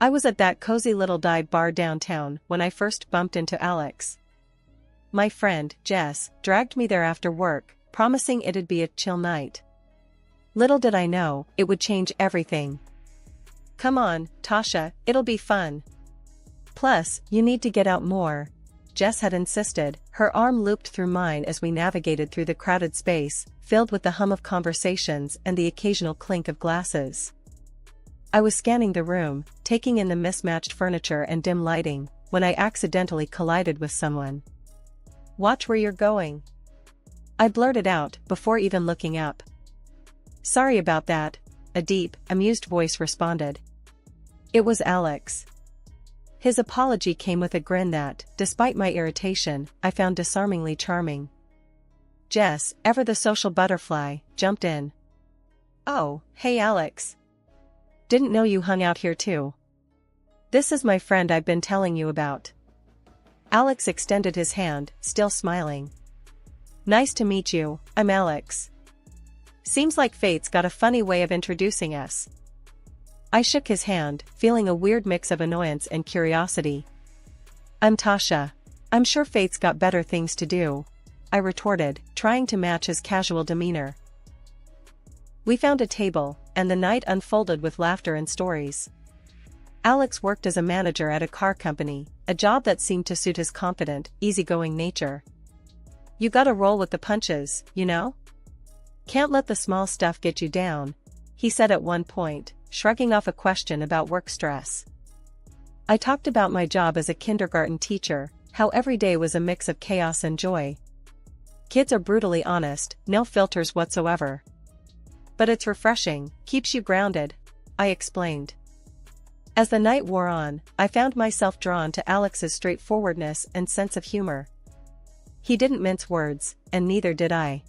I was at that cozy little dive bar downtown when I first bumped into Alex. My friend, Jess, dragged me there after work, promising it'd be a chill night. Little did I know, it would change everything. "Come on, Tasha, it'll be fun. Plus, you need to get out more," Jess had insisted, her arm looped through mine as we navigated through the crowded space, filled with the hum of conversations and the occasional clink of glasses. I was scanning the room, taking in the mismatched furniture and dim lighting, when I accidentally collided with someone. "Watch where you're going," I blurted out, before even looking up. "Sorry about that," a deep, amused voice responded. It was Alex. His apology came with a grin that, despite my irritation, I found disarmingly charming. Jess, ever the social butterfly, jumped in. "Oh, hey Alex. Didn't know you hung out here too. This is my friend I've been telling you about." Alex extended his hand, still smiling. "Nice to meet you, I'm Alex. Seems like fate's got a funny way of introducing us." I shook his hand, feeling a weird mix of annoyance and curiosity. "I'm Tasha. I'm sure fate's got better things to do," I retorted, trying to match his casual demeanor. We found a table, and the night unfolded with laughter and stories. Alex worked as a manager at a car company, a job that seemed to suit his confident, easygoing nature. "You gotta roll with the punches, you know? Can't let the small stuff get you down," he said at one point, shrugging off a question about work stress. I talked about my job as a kindergarten teacher, how every day was a mix of chaos and joy. Kids are brutally honest, no filters whatsoever. But it's refreshing, keeps you grounded, I explained. As the night wore on, I found myself drawn to Alex's straightforwardness and sense of humor. He didn't mince words, and neither did I.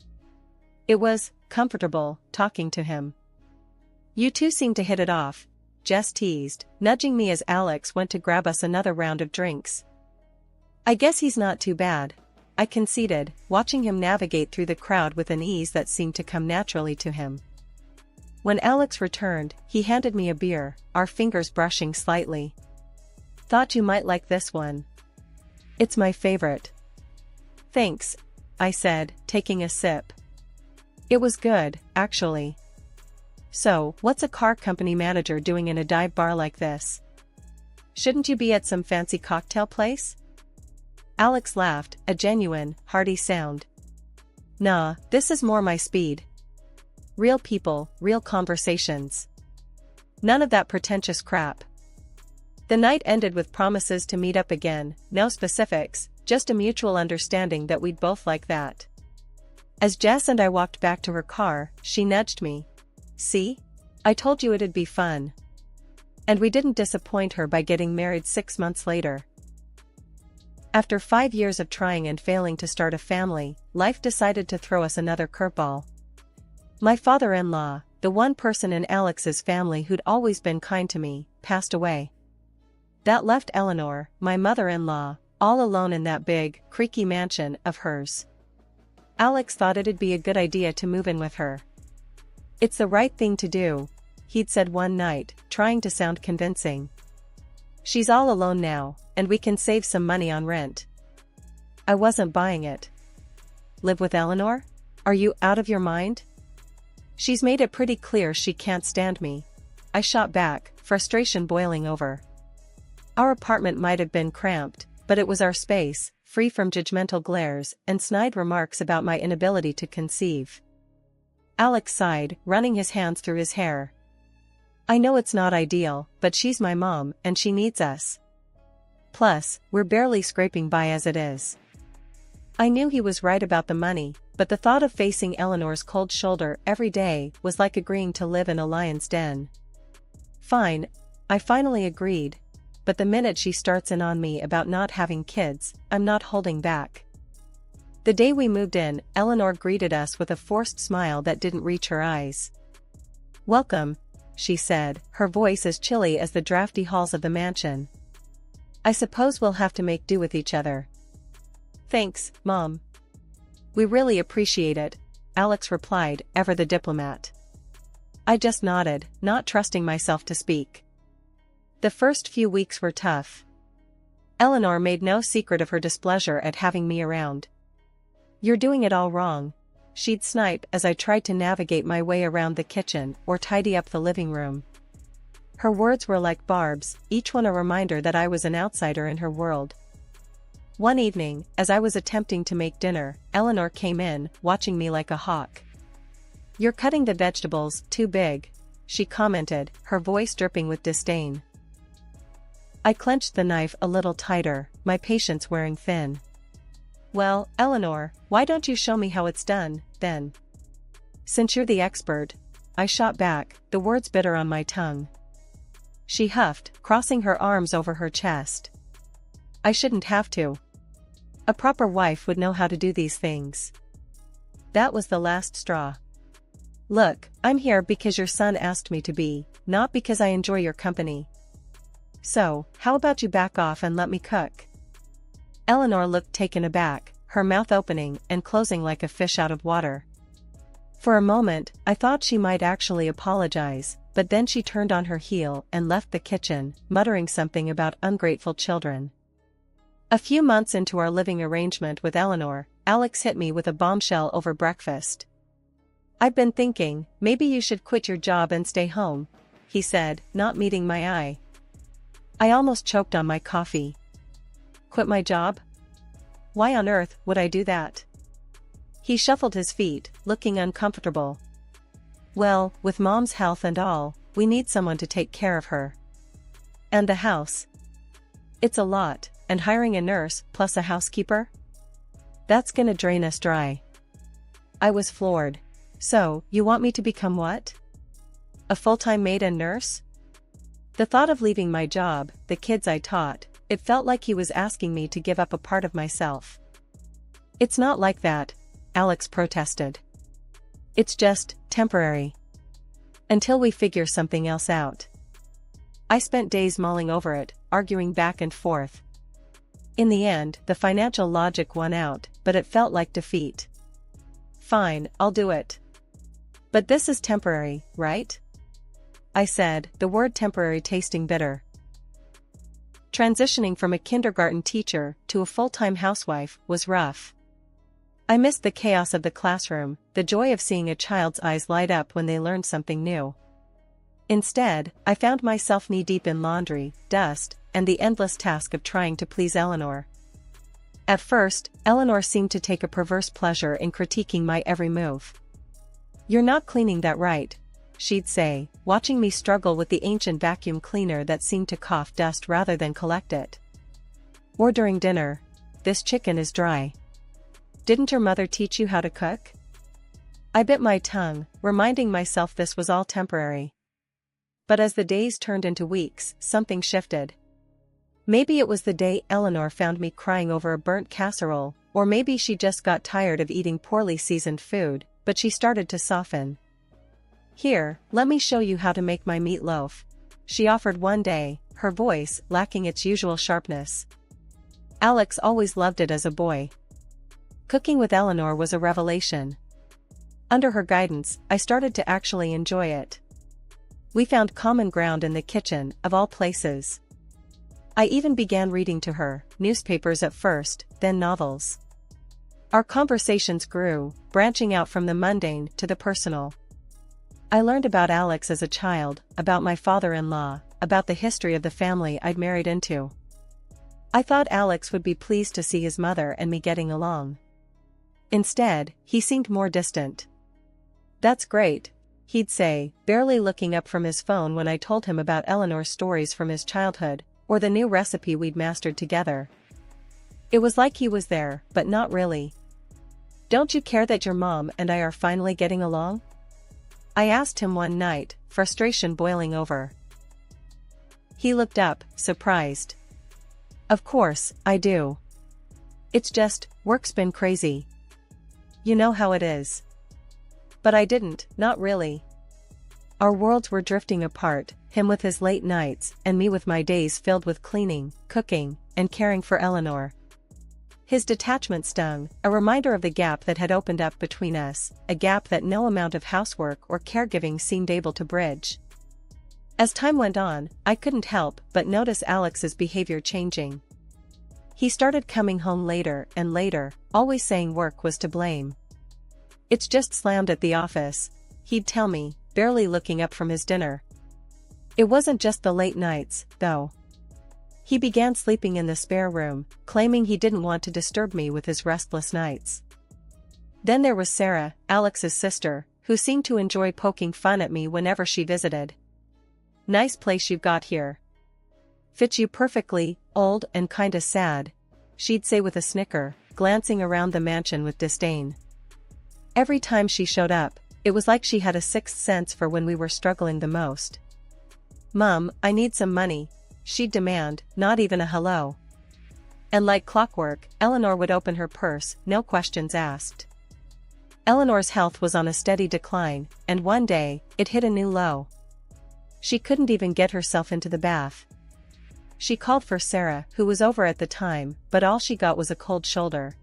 It was comfortable talking to him. "You two seem to hit it off," Jess teased, nudging me as Alex went to grab us another round of drinks. "I guess he's not too bad," I conceded, watching him navigate through the crowd with an ease that seemed to come naturally to him. When Alex returned, he handed me a beer, our fingers brushing slightly. "Thought you might like this one. It's my favorite." "Thanks," I said, taking a sip. It was good, actually. "So, what's a car company manager doing in a dive bar like this? Shouldn't you be at some fancy cocktail place?" Alex laughed, a genuine, hearty sound. "Nah, this is more my speed. Real people, real conversations. None of that pretentious crap." The night ended with promises to meet up again, no specifics, just a mutual understanding that we'd both like that. As Jess and I walked back to her car, she nudged me. "See? I told you it'd be fun." And we didn't disappoint her by getting married 6 months later. After 5 years of trying and failing to start a family, life decided to throw us another curveball. My father-in-law, the one person in Alex's family who'd always been kind to me, passed away. That left Eleanor, my mother-in-law, all alone in that big, creaky mansion of hers. Alex thought it'd be a good idea to move in with her. "It's the right thing to do," he'd said one night, trying to sound convincing. "She's all alone now, and we can save some money on rent." I wasn't buying it. "Live with Eleanor? Are you out of your mind? She's made it pretty clear she can't stand me," I shot back, frustration boiling over. Our apartment might have been cramped, but it was our space, free from judgmental glares and snide remarks about my inability to conceive. Alex sighed, running his hands through his hair. "I know it's not ideal, but she's my mom and she needs us. Plus, we're barely scraping by as it is." I knew he was right about the money, but the thought of facing Eleanor's cold shoulder every day was like agreeing to live in a lion's den. "Fine," I finally agreed, but the minute she starts in on me about not having kids, I'm not holding back. The day we moved in, Eleanor greeted us with a forced smile that didn't reach her eyes. "Welcome," she said, her voice as chilly as the drafty halls of the mansion. "I suppose we'll have to make do with each other." "Thanks, Mom. We really appreciate it," Alex replied, ever the diplomat. I just nodded, not trusting myself to speak. The first few weeks were tough. Eleanor made no secret of her displeasure at having me around. "You're doing it all wrong," she'd snipe as I tried to navigate my way around the kitchen or tidy up the living room. Her words were like barbs, each one a reminder that I was an outsider in her world. One evening, as I was attempting to make dinner, Eleanor came in, watching me like a hawk. "You're cutting the vegetables too big," she commented, her voice dripping with disdain. I clenched the knife a little tighter, my patience wearing thin. "Well, Eleanor, why don't you show me how it's done, then? Since you're the expert," I shot back, the words bitter on my tongue. She huffed, crossing her arms over her chest. "I shouldn't have to. A proper wife would know how to do these things." That was the last straw. "Look, I'm here because your son asked me to be, not because I enjoy your company. So, how about you back off and let me cook?" Eleanor looked taken aback, her mouth opening and closing like a fish out of water. For a moment, I thought she might actually apologize, but then she turned on her heel and left the kitchen, muttering something about ungrateful children. A few months into our living arrangement with Eleanor, Alex hit me with a bombshell over breakfast. "I've been thinking, maybe you should quit your job and stay home," he said, not meeting my eye. I almost choked on my coffee. Quit my job? Why on earth would I do that? He shuffled his feet, looking uncomfortable. "Well, with Mom's health and all, we need someone to take care of her. And the house. It's a lot, and hiring a nurse plus a housekeeper? That's gonna drain us dry." I was floored. "So, you want me to become what? A full-time maid and nurse?" The thought of leaving my job, the kids I taught, it felt like he was asking me to give up a part of myself. "It's not like that," Alex protested. "It's just temporary. Until we figure something else out." I spent days mulling over it, arguing back and forth. In the end, the financial logic won out, but it felt like defeat. "Fine, I'll do it. But this is temporary, right?" I said, the word temporary tasting bitter. Transitioning from a kindergarten teacher to a full-time housewife was rough. I missed the chaos of the classroom, the joy of seeing a child's eyes light up when they learned something new. Instead, I found myself knee-deep in laundry, dust, and the endless task of trying to please Eleanor. At first, Eleanor seemed to take a perverse pleasure in critiquing my every move. "You're not cleaning that right," she'd say, watching me struggle with the ancient vacuum cleaner that seemed to cough dust rather than collect it. Or during dinner, "This chicken is dry. Didn't your mother teach you how to cook?" I bit my tongue, reminding myself this was all temporary. But as the days turned into weeks, something shifted. Maybe it was the day Eleanor found me crying over a burnt casserole, or maybe she just got tired of eating poorly seasoned food, but she started to soften. "Here, let me show you how to make my meatloaf," she offered one day, her voice lacking its usual sharpness. Alex always loved it as a boy. Cooking with Eleanor was a revelation. Under her guidance, I started to actually enjoy it. We found common ground in the kitchen, of all places. I even began reading to her, newspapers at first, then novels. Our conversations grew, branching out from the mundane to the personal. I learned about Alex as a child, about my father-in-law, about the history of the family I'd married into. I thought Alex would be pleased to see his mother and me getting along. Instead, he seemed more distant. "That's great," he'd say, barely looking up from his phone when I told him about Eleanor's stories from his childhood, or the new recipe we'd mastered together. It was like he was there, but not really. "Don't you care that your mom and I are finally getting along?" I asked him one night, frustration boiling over. He looked up, surprised. "Of course, I do. It's just, work's been crazy. You know how it is." But I didn't, not really. Our worlds were drifting apart, him with his late nights, and me with my days filled with cleaning, cooking, and caring for Eleanor. His detachment stung, a reminder of the gap that had opened up between us, a gap that no amount of housework or caregiving seemed able to bridge. As time went on, I couldn't help but notice Alex's behavior changing. He started coming home later and later, always saying work was to blame. "It's just slammed at the office," he'd tell me, barely looking up from his dinner. It wasn't just the late nights, though. He began sleeping in the spare room, claiming he didn't want to disturb me with his restless nights. Then there was Sarah, Alex's sister, who seemed to enjoy poking fun at me whenever she visited. "Nice place you've got here. Fits you perfectly, old and kinda sad," she'd say with a snicker, glancing around the mansion with disdain. Every time she showed up, it was like she had a sixth sense for when we were struggling the most. "Mum, I need some money," she'd demand, not even a hello. And like clockwork, Eleanor would open her purse, no questions asked. Eleanor's health was on a steady decline, and one day, it hit a new low. She couldn't even get herself into the bath. She called for Sarah, who was over at the time, but all she got was a cold shoulder.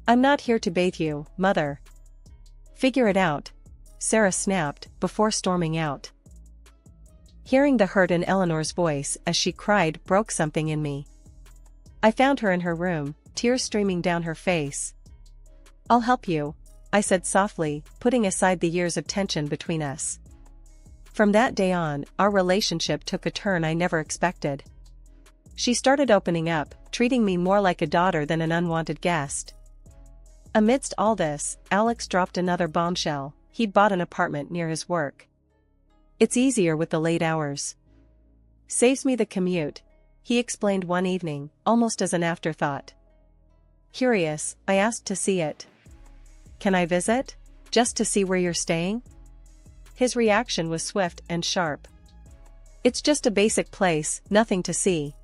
"I'm not here to bathe you, Mother." "Figure it out," Sarah snapped, before storming out. Hearing the hurt in Eleanor's voice as she cried broke something in me. I found her in her room, tears streaming down her face. "I'll help you," I said softly, putting aside the years of tension between us. From that day on, our relationship took a turn I never expected. She started opening up, treating me more like a daughter than an unwanted guest. Amidst all this, Alex dropped another bombshell: he'd bought an apartment near his work. "It's easier with the late hours. Saves me the commute," he explained one evening, almost as an afterthought. Curious, I asked to see it. "Can I visit? Just to see where you're staying?" His reaction was swift and sharp. "It's just a basic place, nothing to see.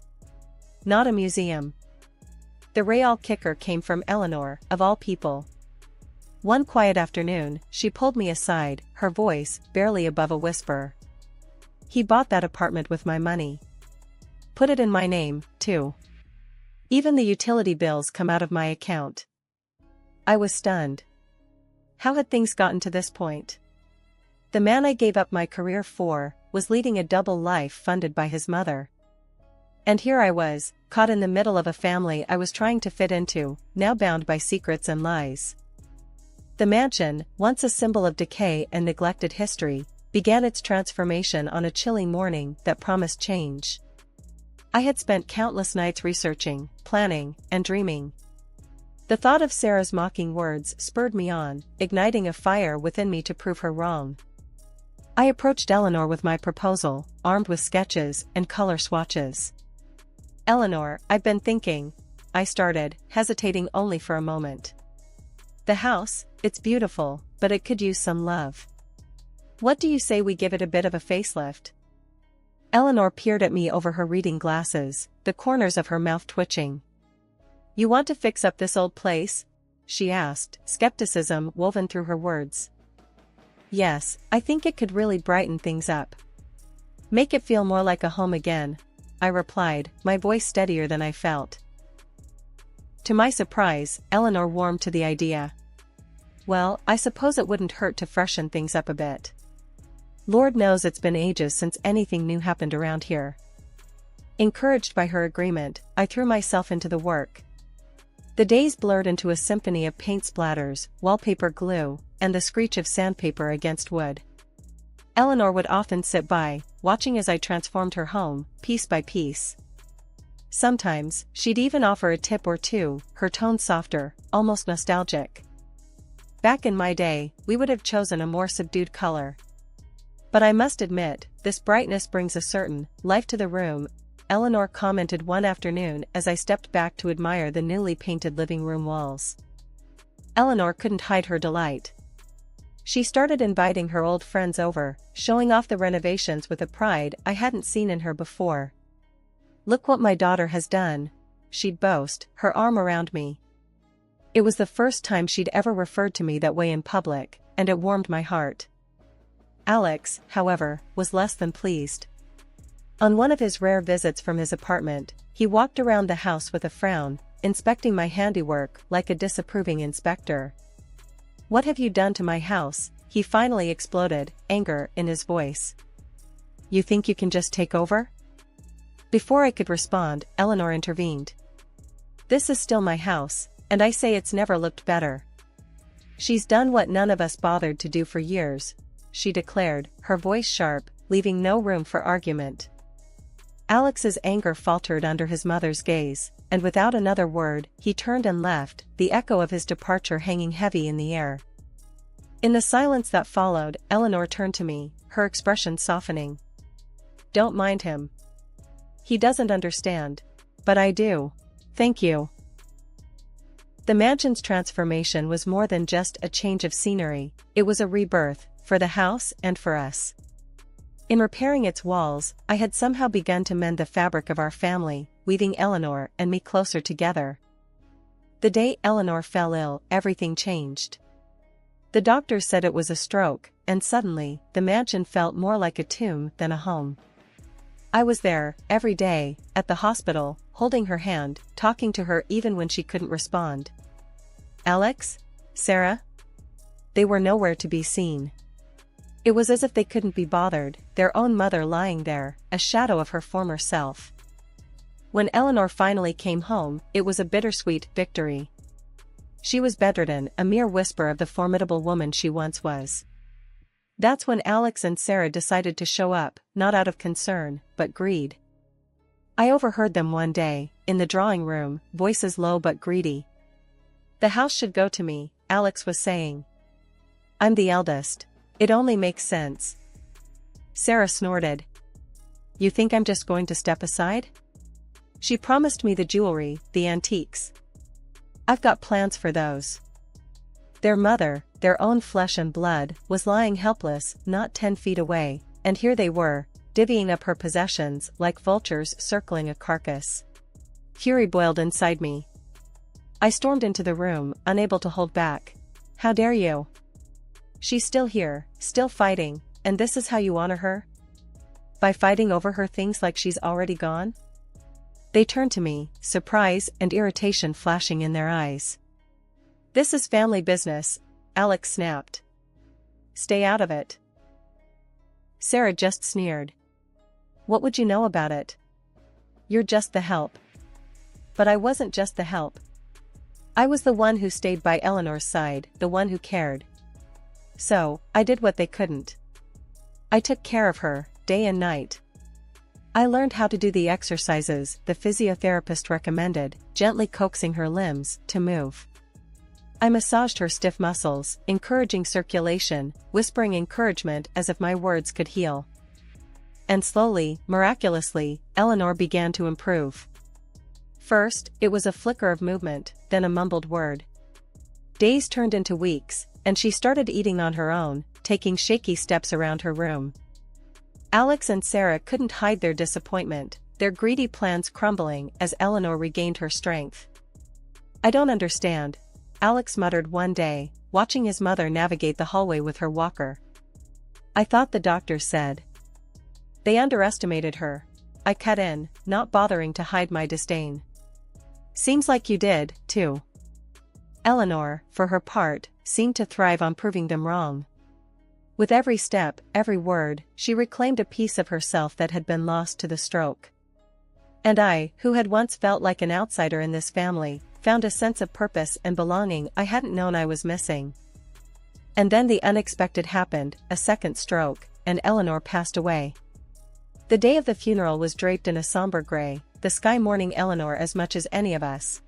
Not a museum." The real kicker came from Eleanor, of all people. One quiet afternoon, she pulled me aside, her voice barely above a whisper. "He bought that apartment with my money. Put it in my name, too. Even the utility bills come out of my account." I was stunned. How had things gotten to this point? The man I gave up my career for was leading a double life funded by his mother. And here I was, caught in the middle of a family I was trying to fit into, now bound by secrets and lies. The mansion, once a symbol of decay and neglected history, began its transformation on a chilly morning that promised change. I had spent countless nights researching, planning, and dreaming. The thought of Sarah's mocking words spurred me on, igniting a fire within me to prove her wrong. I approached Eleanor with my proposal, armed with sketches and color swatches. "Eleanor, I've been thinking," I started, hesitating only for a moment. "The house, it's beautiful, but it could use some love. What do you say we give it a bit of a facelift?" Eleanor peered at me over her reading glasses, the corners of her mouth twitching. "You want to fix up this old place?" she asked, skepticism woven through her words. "Yes, I think it could really brighten things up. Make it feel more like a home again," I replied, my voice steadier than I felt. To my surprise, Eleanor warmed to the idea. "Well, I suppose it wouldn't hurt to freshen things up a bit. Lord knows it's been ages since anything new happened around here." Encouraged by her agreement, I threw myself into the work. The days blurred into a symphony of paint splatters, wallpaper glue, and the screech of sandpaper against wood. Eleanor would often sit by, watching as I transformed her home, piece by piece. Sometimes, she'd even offer a tip or two, her tone softer, almost nostalgic. Back in my day, we would have chosen a more subdued color. "But I must admit, this brightness brings a certain life to the room," Eleanor commented one afternoon as I stepped back to admire the newly painted living room walls. Eleanor couldn't hide her delight. She started inviting her old friends over, showing off the renovations with a pride I hadn't seen in her before. "Look what my daughter has done," she'd boast, her arm around me. It was the first time she'd ever referred to me that way in public, and it warmed my heart. Alex, however, was less than pleased. On one of his rare visits from his apartment, he walked around the house with a frown, inspecting my handiwork like a disapproving inspector. "What have you done to my house?" he finally exploded, anger in his voice. You think you can just take over? Before I could respond, Eleanor intervened. This is still my house, and I say it's never looked better. She's done what none of us bothered to do for years, she declared, her voice sharp, leaving no room for argument. Alex's anger faltered under his mother's gaze, and without another word, he turned and left, the echo of his departure hanging heavy in the air. In the silence that followed, Eleanor turned to me, her expression softening. Don't mind him. He doesn't understand. But I do. Thank you. The mansion's transformation was more than just a change of scenery, it was a rebirth, for the house and for us. In repairing its walls, I had somehow begun to mend the fabric of our family, weaving Eleanor and me closer together. The day Eleanor fell ill, everything changed. The doctors said it was a stroke, and suddenly, the mansion felt more like a tomb than a home. I was there, every day, at the hospital, holding her hand, talking to her even when she couldn't respond. Alex? Sarah? They were nowhere to be seen. It was as if they couldn't be bothered, their own mother lying there, a shadow of her former self. When Eleanor finally came home, it was a bittersweet victory. She was bedridden, a mere whisper of the formidable woman she once was. That's when Alex and Sarah decided to show up, not out of concern, but greed. I overheard them one day, in the drawing room, voices low but greedy. The house should go to me, Alex was saying. I'm the eldest. It only makes sense. Sarah snorted. You think I'm just going to step aside? She promised me the jewelry, the antiques. I've got plans for those. Their mother, their own flesh and blood, was lying helpless, not 10 feet away, and here they were, divvying up her possessions like vultures circling a carcass. Fury boiled inside me. I stormed into the room, unable to hold back. How dare you? She's still here, still fighting, and this is how you honor her? By fighting over her things like she's already gone? They turned to me, surprise and irritation flashing in their eyes. This is family business, Alex snapped. Stay out of it. Sarah just sneered. What would you know about it? You're just the help. But I wasn't just the help. I was the one who stayed by Eleanor's side, the one who cared. So, I did what they couldn't. I took care of her, day and night. I learned how to do the exercises the physiotherapist recommended, gently coaxing her limbs to move. I massaged her stiff muscles, encouraging circulation, whispering encouragement as if my words could heal. And slowly, miraculously, Eleanor began to improve. First, it was a flicker of movement, then a mumbled word. Days turned into weeks, and she started eating on her own, taking shaky steps around her room. Alex and Sarah couldn't hide their disappointment, their greedy plans crumbling as Eleanor regained her strength. I don't understand, Alex muttered one day, watching his mother navigate the hallway with her walker. I thought the doctors said. They underestimated her. I cut in, not bothering to hide my disdain. Seems like you did, too. Eleanor, for her part, seemed to thrive on proving them wrong. With every step, every word, she reclaimed a piece of herself that had been lost to the stroke. And I, who had once felt like an outsider in this family, found a sense of purpose and belonging I hadn't known I was missing. And then the unexpected happened, a second stroke, and Eleanor passed away. The day of the funeral was draped in a somber gray, the sky mourning Eleanor as much as any of us.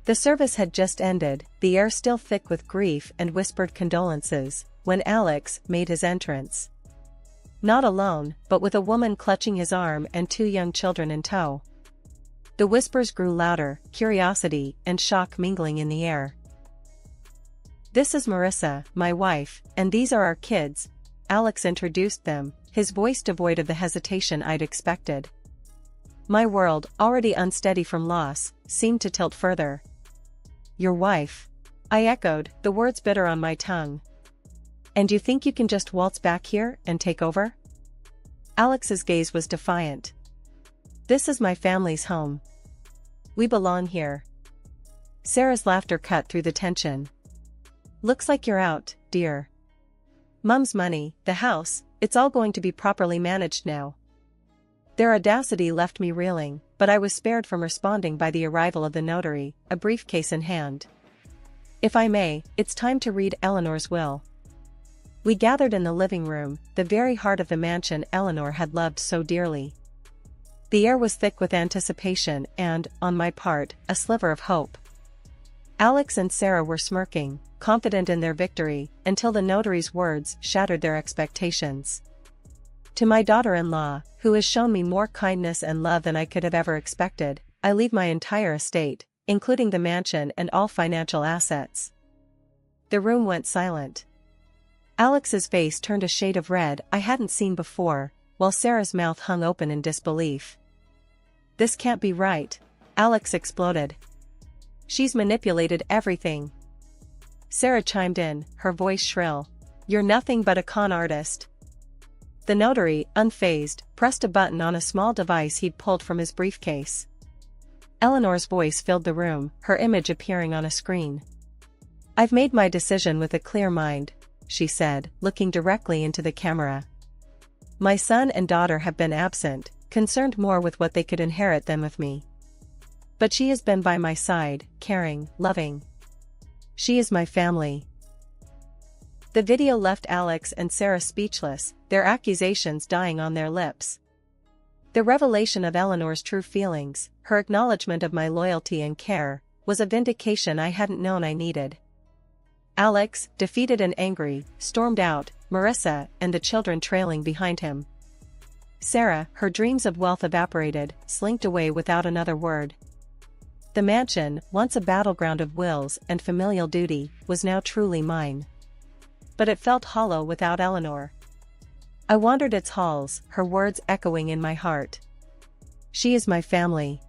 The service had just ended, the air still thick with grief and whispered condolences, when Alex made his entrance. Not alone, but with a woman clutching his arm and 2 young children in tow. The whispers grew louder, curiosity and shock mingling in the air. This is Marissa, my wife, and these are our kids, Alex introduced them, his voice devoid of the hesitation I'd expected. My world, already unsteady from loss, seemed to tilt further. Your wife? I echoed, the words bitter on my tongue. And you think you can just waltz back here and take over? Alex's gaze was defiant. This is my family's home. We belong here. Sarah's laughter cut through the tension. Looks like you're out, dear. Mum's money, the house, it's all going to be properly managed now. Their audacity left me reeling, but I was spared from responding by the arrival of the notary, a briefcase in hand. If I may, it's time to read Eleanor's will. We gathered in the living room, the very heart of the mansion Eleanor had loved so dearly. The air was thick with anticipation and, on my part, a sliver of hope. Alex and Sarah were smirking, confident in their victory, until the notary's words shattered their expectations. To my daughter-in-law, who has shown me more kindness and love than I could have ever expected, I leave my entire estate, including the mansion and all financial assets. The room went silent. Alex's face turned a shade of red I hadn't seen before, while Sarah's mouth hung open in disbelief. "This can't be right," Alex exploded. "She's manipulated everything." Sarah chimed in, her voice shrill. "You're nothing but a con artist." The notary, unfazed, pressed a button on a small device he'd pulled from his briefcase. Eleanor's voice filled the room, her image appearing on a screen. "I've made my decision with a clear mind," she said, looking directly into the camera. "My son and daughter have been absent, concerned more with what they could inherit than with me. But she has been by my side, caring, loving. She is my family." The video left Alex and Sarah speechless, their accusations dying on their lips. The revelation of Eleanor's true feelings, her acknowledgement of my loyalty and care, was a vindication I hadn't known I needed. Alex, defeated and angry, stormed out, Marissa and the children trailing behind him. Sarah, her dreams of wealth evaporated, slinked away without another word. The mansion, once a battleground of wills and familial duty, was now truly mine. But it felt hollow without Eleanor. I wandered its halls, her words echoing in my heart. She is my family.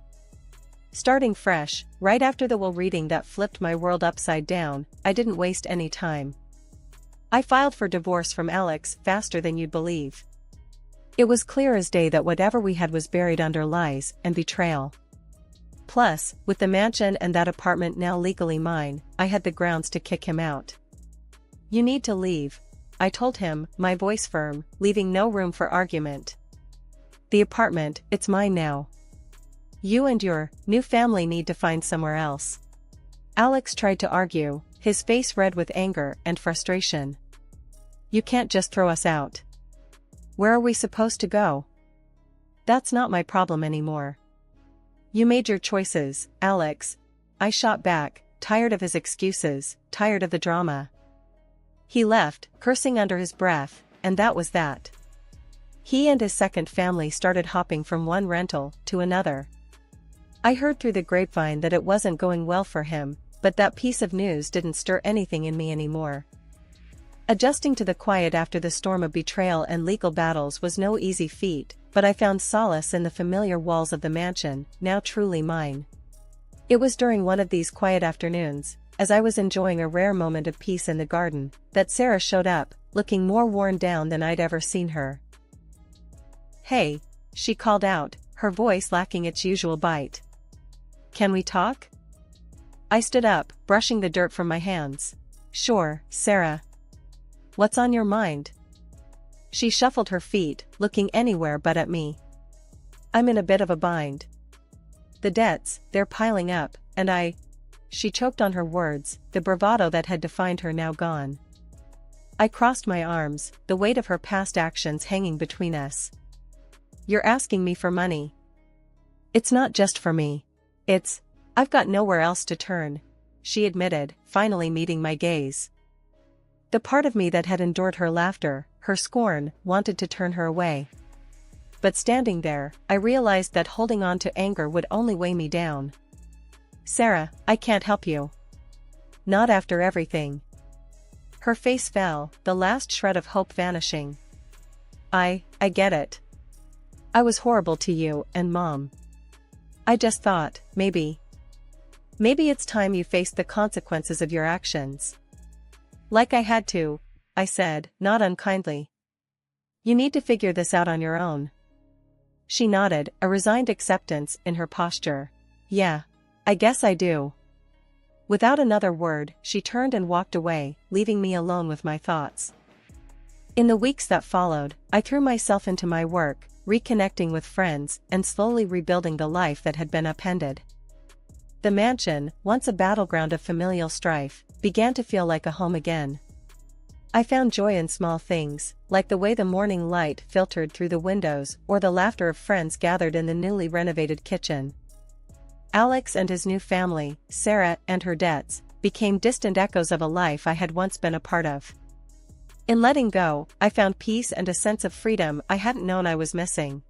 Starting fresh, right after the will reading that flipped my world upside down, I didn't waste any time. I filed for divorce from Alex faster than you'd believe. It was clear as day that whatever we had was buried under lies and betrayal. Plus, with the mansion and that apartment now legally mine, I had the grounds to kick him out. "You need to leave," I told him, my voice firm, leaving no room for argument. "The apartment, it's mine now. You and your new family need to find somewhere else." Alex tried to argue, his face red with anger and frustration. "You can't just throw us out. Where are we supposed to go?" "That's not my problem anymore." "You made your choices, Alex," I shot back, tired of his excuses, tired of the drama. He left, cursing under his breath, and that was that. He and his second family started hopping from one rental to another. I heard through the grapevine that it wasn't going well for him, but that piece of news didn't stir anything in me anymore. Adjusting to the quiet after the storm of betrayal and legal battles was no easy feat, but I found solace in the familiar walls of the mansion, now truly mine. It was during one of these quiet afternoons, as I was enjoying a rare moment of peace in the garden, that Sarah showed up, looking more worn down than I'd ever seen her. "Hey," she called out, her voice lacking its usual bite. "Can we talk?" I stood up, brushing the dirt from my hands. "Sure, Sarah. What's on your mind?" She shuffled her feet, looking anywhere but at me. "I'm in a bit of a bind. The debts, they're piling up, and She choked on her words, the bravado that had defined her now gone. I crossed my arms, the weight of her past actions hanging between us. "You're asking me for money." "It's not just for me. I've got nowhere else to turn," she admitted, finally meeting my gaze. The part of me that had endured her laughter, her scorn, wanted to turn her away. But standing there, I realized that holding on to anger would only weigh me down. "Sarah, I can't help you. Not after everything." Her face fell, the last shred of hope vanishing. I get it. I was horrible to you and Mom. I just thought, maybe it's time you faced the consequences of your actions." "Like I had to," I said, not unkindly. "You need to figure this out on your own." She nodded, a resigned acceptance in her posture. "Yeah, I guess I do." Without another word, she turned and walked away, leaving me alone with my thoughts. In the weeks that followed, I threw myself into my work, reconnecting with friends, and slowly rebuilding the life that had been upended. The mansion, once a battleground of familial strife, began to feel like a home again. I found joy in small things, like the way the morning light filtered through the windows or the laughter of friends gathered in the newly renovated kitchen. Alex and his new family, Sarah and her debts, became distant echoes of a life I had once been a part of. In letting go, I found peace and a sense of freedom I hadn't known I was missing.